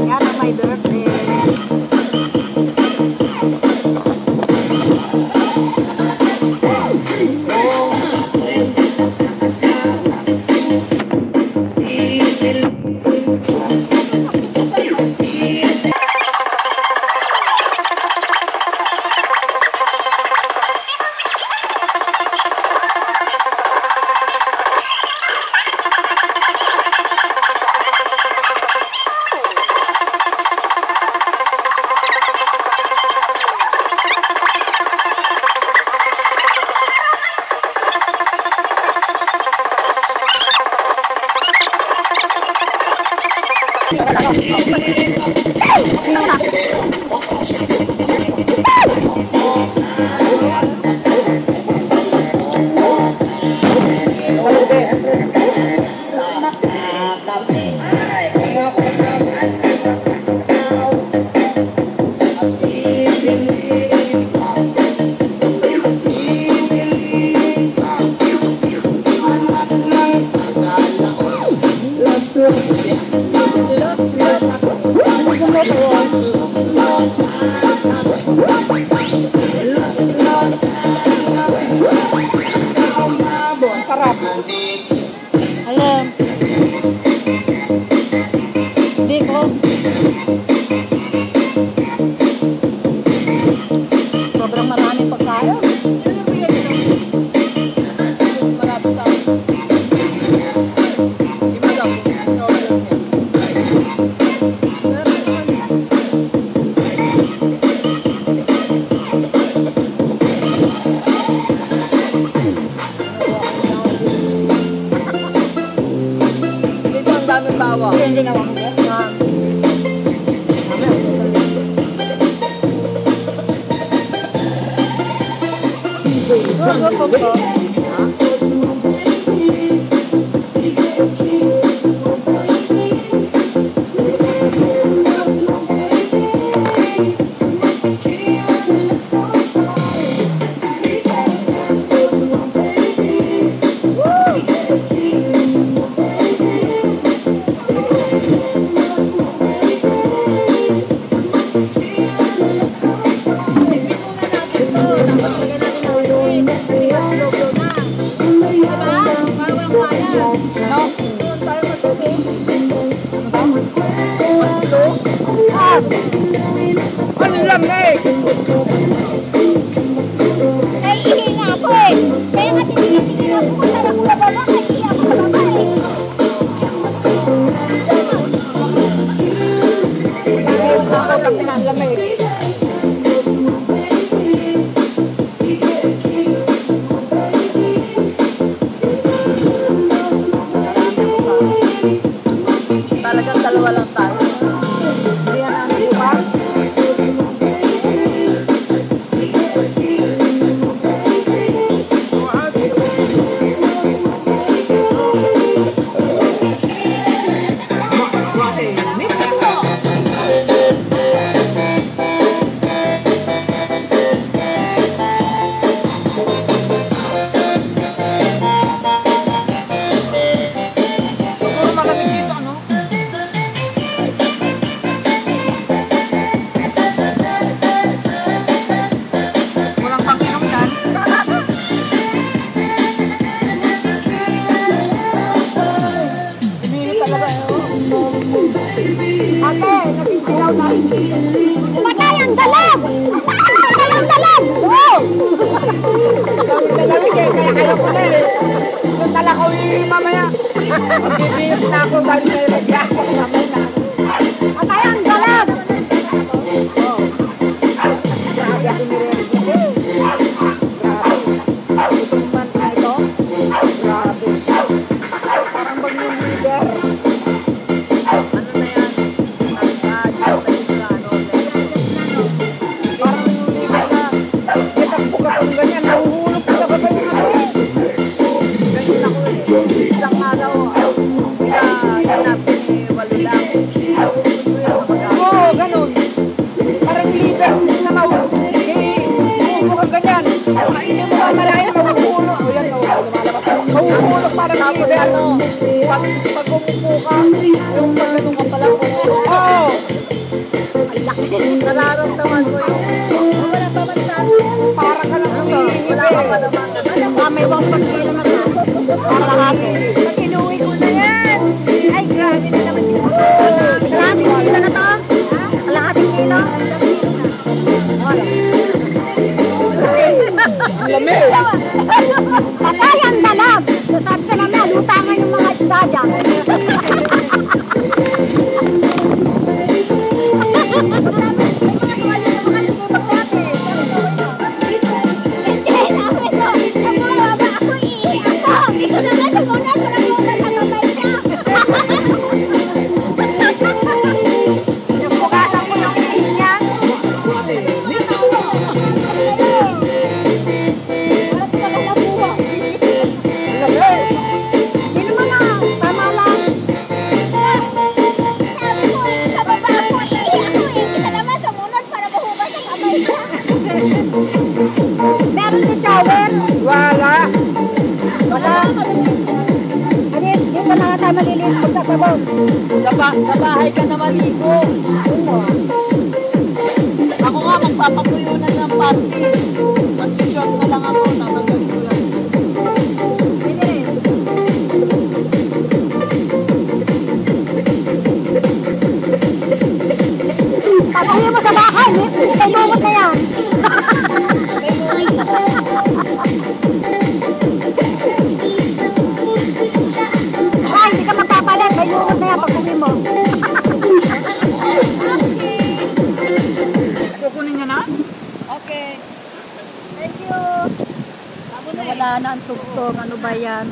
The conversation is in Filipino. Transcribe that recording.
Yan ang may dirt eh. Sarap. Alam. Hindi ko. Sobrang maraming pagkain. Malapit ako. Hindi na ako. Ano lamig? Naiihi nga ako eh. Kaya nga tinitingin ako kung saan ako bababa. Naiihi ako sa baba eh. Naiihi ako lamig. Talagang dalawa lang sana. Hindi yan ang bukas. Matay ang dalag! Matay ang dalag! Oo! Dalag eh, kaya alam ko na eh. Yung dalag ko yung mamaya. Magbibihis na ako dahil may regla ko naman na. Matay ang dalag! Oo. Grabe ako nire-regla. Grabe. Itong man na ito. Grabe. Parang bagong leader. Pag umupo ka, yung pag ganun ka pala, Nararamdaman mo yung... Wala pa man sa... Para ka lang humihingi. Wala ka pa naman. May 1 kilo na ka. Para kami. Pag inuwi ko na yan. Ay, grabe na naman sila. Kalahating kilo na to? Kalahating kilo? Lamig! Patay ang dalag. Sasabi sa namin, lutangan yung mga isda dyan. Meron na shower? Wala! Wala. Ano yun? Dito na tayo maliligo sa sabon. Sa bahay ka na maligo. Ako nga, magpapatuyo na ng party. Mag-short na lang ako, tatanggalin ko lang. Pwede rin. Patuloy mo sa bahay, may lumot na yan. Ay, hindi ka magpapalit, may lumot na yan pag-uwi mo. Kukunin niya na? Okay. Thank you. Wala na ang tugtog. Ano ba yan?